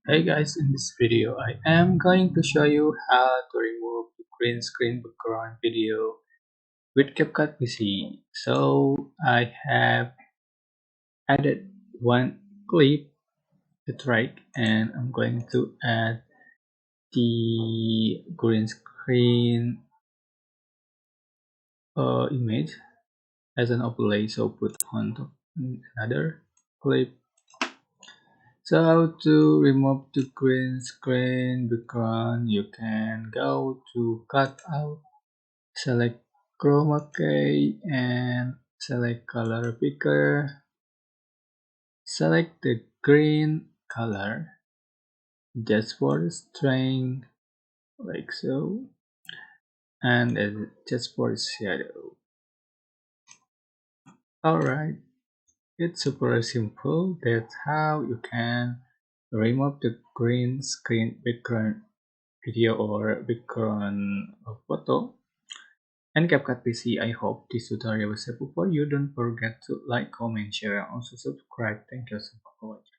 Hey guys, in this video I am going to show you how to remove the green screen background video with CapCut PC. So I have added one clip to track and I'm going to add the green screen image as an overlay. So put on top another clip. So how to remove the green screen background, you can go to cutout, select chroma key and select color picker, select the green color just for the string like so, and just for the shadow. Alright, it's super simple. That's how you can remove the green screen background video or background photo. And CapCut PC, I hope this tutorial was helpful for you. Don't forget to like, comment, share, and also subscribe. Thank you so much for watching.